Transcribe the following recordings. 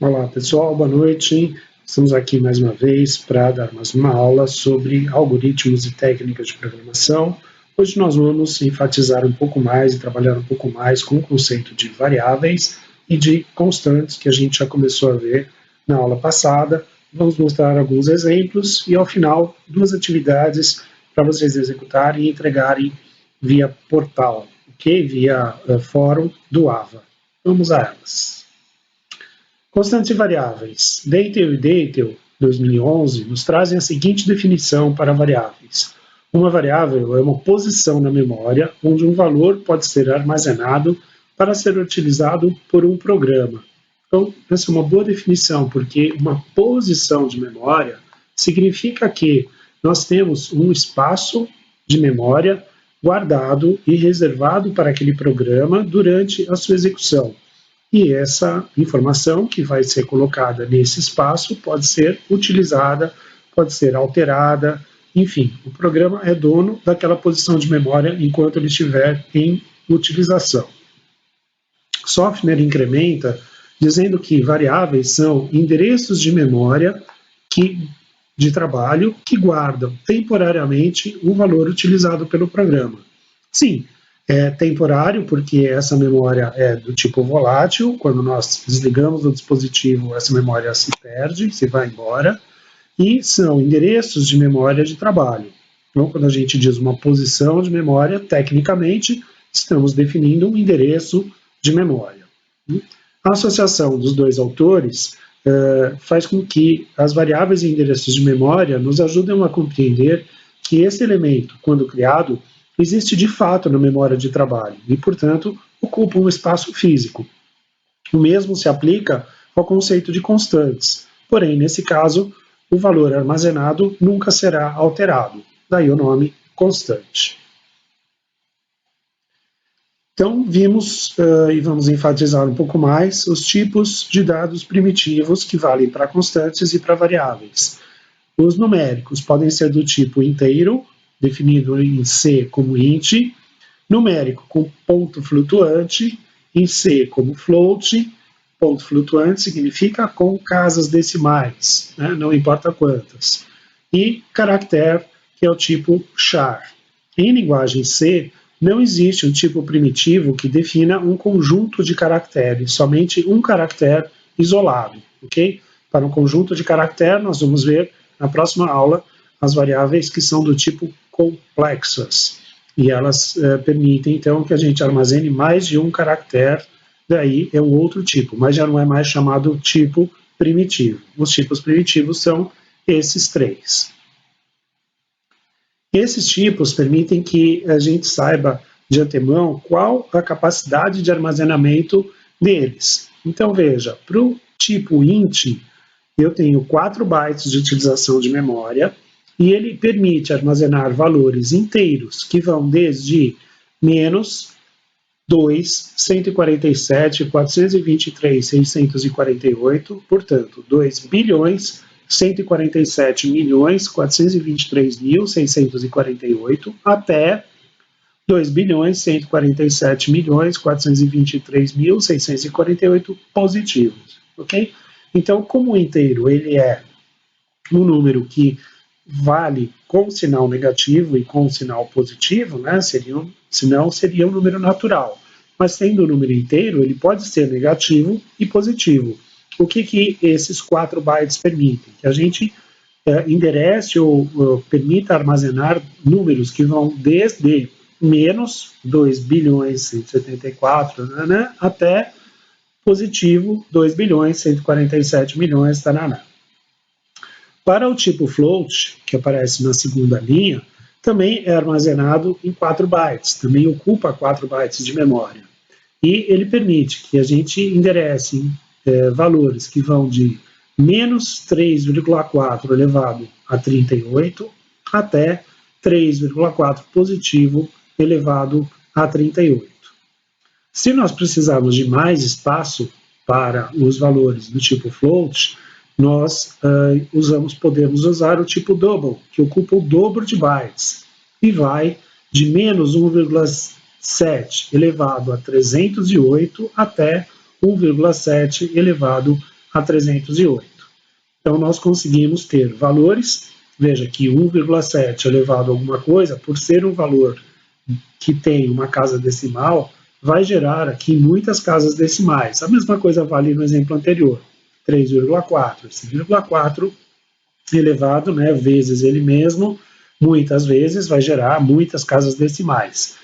Olá pessoal, boa noite. Estamos aqui mais uma vez para dar mais uma aula sobre algoritmos e técnicas de programação. Hoje nós vamos enfatizar um pouco mais e trabalhar um pouco mais com o conceito de variáveis e de constantes que a gente já começou a ver na aula passada. Vamos mostrar alguns exemplos e ao final duas atividades para vocês executarem e entregarem via portal, ok? Via fórum do AVA. Vamos a elas. Constantes e variáveis. Deitel e Deitel, 2011, nos trazem a seguinte definição para variáveis. Uma variável é uma posição na memória onde um valor pode ser armazenado para ser utilizado por um programa. Então, essa é uma boa definição, porque uma posição de memória significa que nós temos um espaço de memória guardado e reservado para aquele programa durante a sua execução. E essa informação que vai ser colocada nesse espaço pode ser utilizada, pode ser alterada, enfim, o programa é dono daquela posição de memória enquanto ele estiver em utilização. Sofner incrementa dizendo que variáveis são endereços de memória de trabalho que guardam temporariamente o valor utilizado pelo programa. Sim, é temporário, porque essa memória é do tipo volátil. Quando nós desligamos o dispositivo, essa memória se perde, se vai embora, e são endereços de memória de trabalho. Então, quando a gente diz uma posição de memória, tecnicamente, estamos definindo um endereço de memória. A associação dos dois autores faz com que as variáveis e endereços de memória nos ajudem a compreender que esse elemento, quando criado, existe de fato na memória de trabalho e, portanto, ocupa um espaço físico. O mesmo se aplica ao conceito de constantes, porém, nesse caso, o valor armazenado nunca será alterado, daí o nome constante. Então, vimos e vamos enfatizar um pouco mais os tipos de dados primitivos que valem para constantes e para variáveis. Os numéricos podem ser do tipo inteiro, definido em C como int, numérico com ponto flutuante, em C como float, ponto flutuante significa com casas decimais, né, não importa quantas, e caractere, que é o tipo char. Em linguagem C, não existe um tipo primitivo que defina um conjunto de caracteres, somente um caractere isolado, ok? Para um conjunto de caracteres, nós vamos ver na próxima aula as variáveis que são do tipo complexas, e elas permitem, então, que a gente armazene mais de um caractere, daí é um outro tipo, mas já não é mais chamado tipo primitivo. Os tipos primitivos são esses três. Esses tipos permitem que a gente saiba de antemão qual a capacidade de armazenamento deles. Então, veja, para o tipo int, eu tenho 4 bytes de utilização de memória e ele permite armazenar valores inteiros que vão desde menos 2, 147, 423, 648, portanto, 2 bilhões 147 milhões 423 mil 648 até 2 bilhões 147 milhões 423 mil 648 positivos, ok? Então, como o inteiro ele é um número que vale com sinal negativo e com sinal positivo, né? Senão seria um número natural. Mas sendo um número inteiro, ele pode ser negativo e positivo. O que esses 4 bytes permitem? Que a gente enderece ou permita armazenar números que vão desde menos 2 bilhões 174 né, até positivo 2 bilhões 147 milhões taraná. Para o tipo float, que aparece na segunda linha, também é armazenado em 4 bytes, também ocupa 4 bytes de memória. E ele permite que a gente enderece valores que vão de menos 3,4 elevado a 38 até 3,4 positivo elevado a 38. Se nós precisarmos de mais espaço para os valores do tipo float, nós podemos usar o tipo double, que ocupa o dobro de bytes, e vai de menos 1,7 elevado a 308 até 1,7 elevado a 308. Então, nós conseguimos ter valores, veja que 1,7 elevado a alguma coisa, por ser um valor que tem uma casa decimal, vai gerar aqui muitas casas decimais. A mesma coisa vale no exemplo anterior, 3,4. Esse 0,4 elevado, né, vezes ele mesmo, muitas vezes vai gerar muitas casas decimais.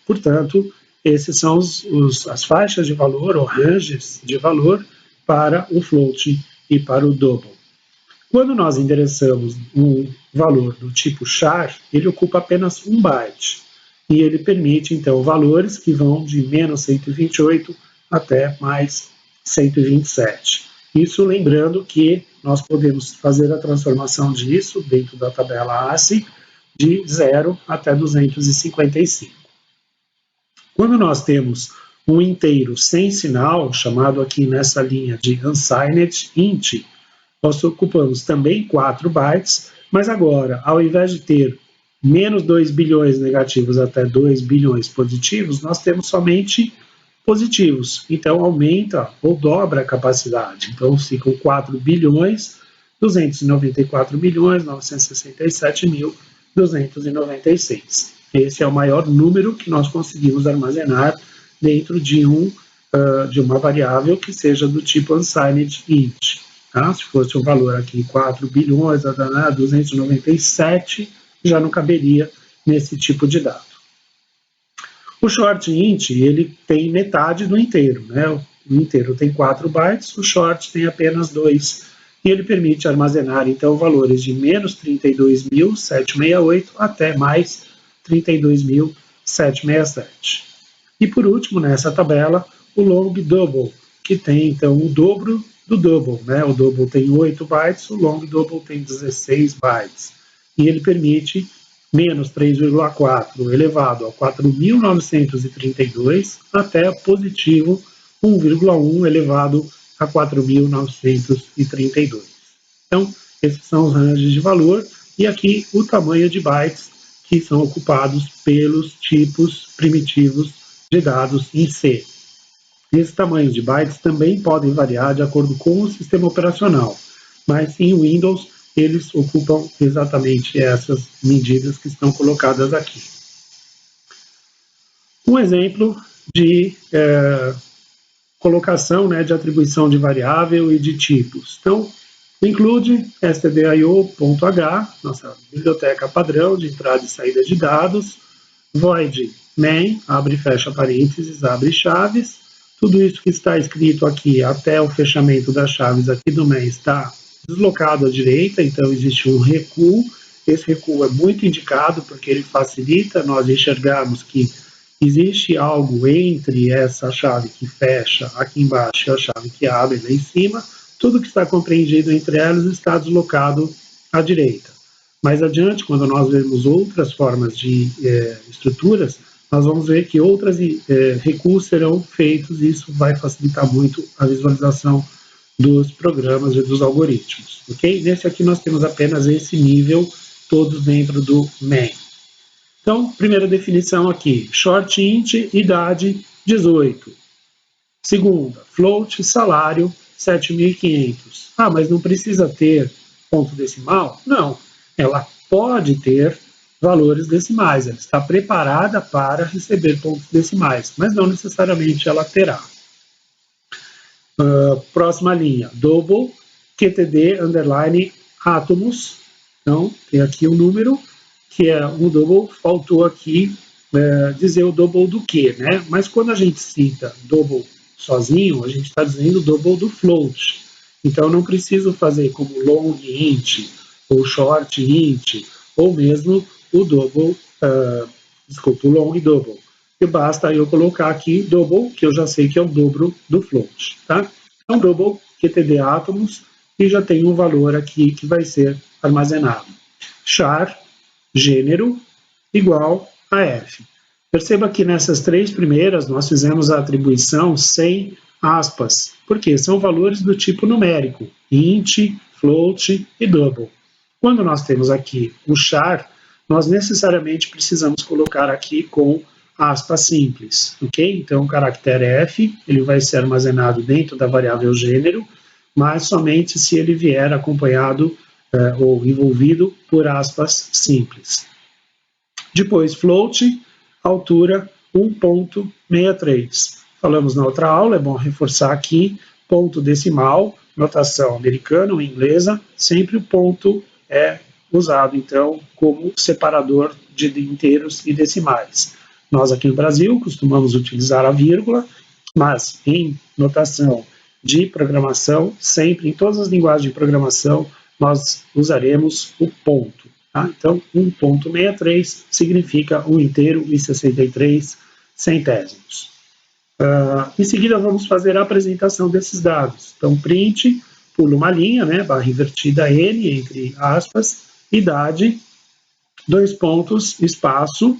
Portanto, esses são as faixas de valor, ou ranges de valor, para o float e para o double. Quando nós endereçamos um valor do tipo char, ele ocupa apenas 1 byte, e ele permite, então, valores que vão de menos 128 até mais 127. Isso lembrando que nós podemos fazer a transformação disso dentro da tabela ASCII de 0 até 255. Quando nós temos um inteiro sem sinal, chamado aqui nessa linha de unsigned int, nós ocupamos também 4 bytes, mas agora, ao invés de ter menos 2 bilhões negativos até 2 bilhões positivos, nós temos somente positivos. Então, aumenta ou dobra a capacidade. Então, ficam 4 bilhões, 294 milhões, 967 mil, 296. Esse é o maior número que nós conseguimos armazenar dentro de uma variável que seja do tipo unsigned int. Tá? Se fosse um valor aqui 4 bilhões, 297, já não caberia nesse tipo de dado. O short int, ele tem metade do inteiro, né? O inteiro tem 4 bytes, o short tem apenas 2, e ele permite armazenar, então, valores de menos 32.768 até mais 32.767. E, por último, nessa tabela, o long double, que tem, então, o dobro do double, né? O double tem 8 bytes, o long double tem 16 bytes. E ele permite menos 3,4 elevado a 4.932 até positivo 1,1 elevado a 4.932. Então, esses são os ranges de valor e aqui o tamanho de bytes que são ocupados pelos tipos primitivos de dados em C. Esses tamanhos de bytes também podem variar de acordo com o sistema operacional, mas em Windows eles ocupam exatamente essas medidas que estão colocadas aqui. Um exemplo de colocação, né, de atribuição de variável e de tipos. Então, include stdio.h, nossa biblioteca padrão de entrada e saída de dados, void main, abre e fecha parênteses, abre chaves. Tudo isso que está escrito aqui até o fechamento das chaves aqui do main está deslocado à direita, então existe um recuo. Esse recuo é muito indicado porque ele facilita nós enxergarmos que existe algo entre essa chave que fecha aqui embaixo e a chave que abre lá em cima. Tudo que está compreendido entre elas está deslocado à direita. Mais adiante, quando nós vemos outras formas de estruturas, nós vamos ver que outros recuos serão feitos e isso vai facilitar muito a visualização dos programas e dos algoritmos, ok? Nesse aqui nós temos apenas esse nível, todos dentro do main. Então, primeira definição aqui, short int, idade, 18. Segunda, float, salário, 7.500. Ah, mas não precisa ter ponto decimal? Não, ela pode ter valores decimais, ela está preparada para receber pontos decimais, mas não necessariamente ela terá. Próxima linha, double, QTD, underline, átomos. Então, tem aqui um número, que é um double, faltou aqui dizer o double do que, né? Mas quando a gente cita double sozinho, a gente está dizendo double do float. Então, não preciso fazer como long int, ou short int, ou mesmo o double, o long double. E basta eu colocar aqui double, que eu já sei que é o dobro do float, tá? Então, double, QTD átomos, e já tem um valor aqui que vai ser armazenado. Char, gênero, igual a F. Perceba que nessas três primeiras nós fizemos a atribuição sem aspas, porque são valores do tipo numérico, int, float e double. Quando nós temos aqui o char, nós necessariamente precisamos colocar aqui com aspas simples, ok? Então, o caractere F, ele vai ser armazenado dentro da variável gênero, mas somente se ele vier acompanhado ou envolvido por aspas simples. Depois, float, altura 1.63. Falamos na outra aula, é bom reforçar aqui, ponto decimal, notação americana ou inglesa, sempre o ponto é usado, então, como separador de inteiros e decimais. Nós aqui no Brasil costumamos utilizar a vírgula, mas em notação de programação, sempre em todas as linguagens de programação, nós usaremos o ponto. Tá? Então, 1.63 significa 1 inteiro e 63 centésimos. Em seguida, vamos fazer a apresentação desses dados. Então, print, pula uma linha, né, barra invertida N, entre aspas, idade, 2 pontos, espaço,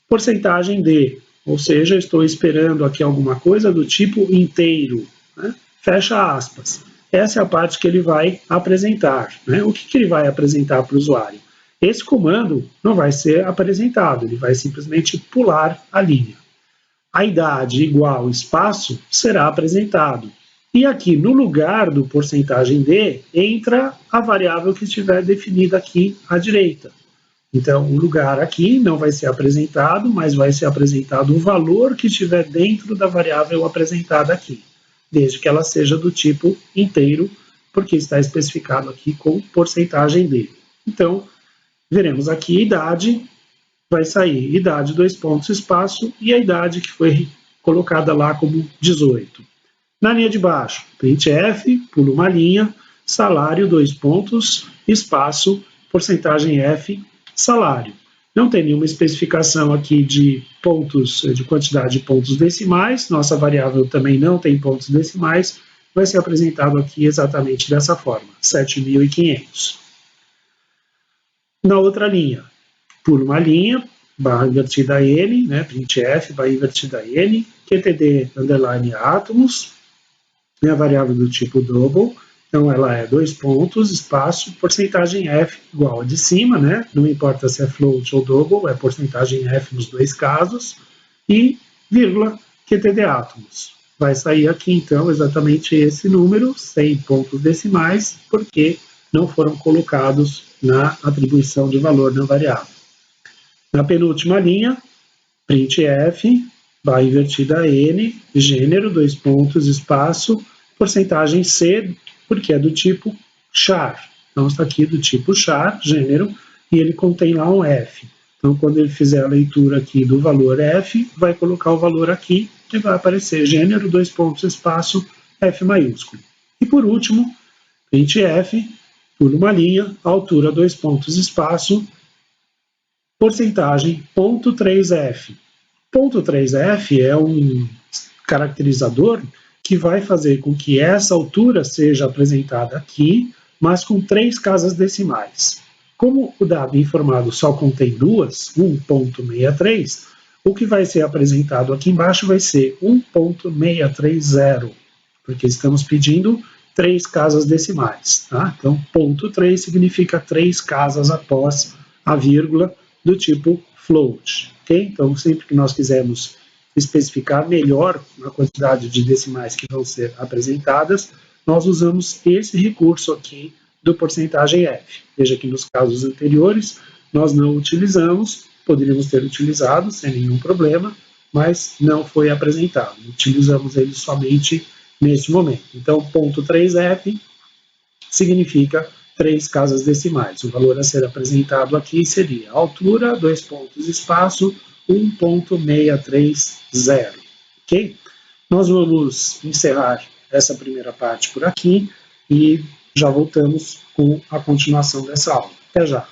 porcentagem de, ou seja, estou esperando aqui alguma coisa do tipo inteiro, né, fecha aspas. Essa é a parte que ele vai apresentar. Né? O que ele vai apresentar para o usuário? Esse comando não vai ser apresentado, ele vai simplesmente pular a linha. A idade igual espaço será apresentado. E aqui, no lugar do porcentagem de, entra a variável que estiver definida aqui à direita. Então, o lugar aqui não vai ser apresentado, mas vai ser apresentado o valor que estiver dentro da variável apresentada aqui, desde que ela seja do tipo inteiro, porque está especificado aqui com porcentagem de. Então, veremos aqui idade, vai sair idade, 2 pontos, espaço, e a idade que foi colocada lá como 18. Na linha de baixo, printf, pula uma linha, salário, 2 pontos, espaço, porcentagem F, salário. Não tem nenhuma especificação aqui de pontos, de quantidade de pontos decimais, nossa variável também não tem pontos decimais, vai ser apresentado aqui exatamente dessa forma, 7.500. Na outra linha, pula uma linha, barra invertida N, né, printf, barra invertida N, qtd, underline átomos, é a variável do tipo double, então ela é 2 pontos, espaço, porcentagem F igual a de cima, né, não importa se é float ou double, é porcentagem F nos dois casos, e vírgula, qtd átomos. Vai sair aqui então exatamente esse número, 100 pontos decimais, porque não foram colocados na atribuição de valor na variável. Na penúltima linha, printf, barra invertida N, gênero, 2 pontos, espaço, porcentagem C, porque é do tipo char. Então está aqui do tipo char, gênero, e ele contém lá um F. Então quando ele fizer a leitura aqui do valor F, vai colocar o valor aqui e vai aparecer gênero, 2 pontos, espaço, F maiúsculo. E por último, printf, pula uma linha, altura, 2 pontos, espaço, porcentagem, ponto 3F. Ponto 3F é um caracterizador que vai fazer com que essa altura seja apresentada aqui, mas com 3 casas decimais. Como o dado informado só contém 2, 1.63, o que vai ser apresentado aqui embaixo vai ser 1.630, porque estamos pedindo 3 casas decimais. Tá? Então, ponto 3 significa 3 casas após a vírgula do tipo float. Okay? Então, sempre que nós quisermos especificar melhor a quantidade de decimais que vão ser apresentadas, nós usamos esse recurso aqui do porcentagem F. Veja que nos casos anteriores nós não utilizamos, poderíamos ter utilizado sem nenhum problema, mas não foi apresentado. Utilizamos ele somente neste momento. Então, ponto 3F significa 3 casas decimais. O valor a ser apresentado aqui seria altura, 2 pontos, espaço, 1.630. Ok? Nós vamos encerrar essa primeira parte por aqui e já voltamos com a continuação dessa aula. Até já!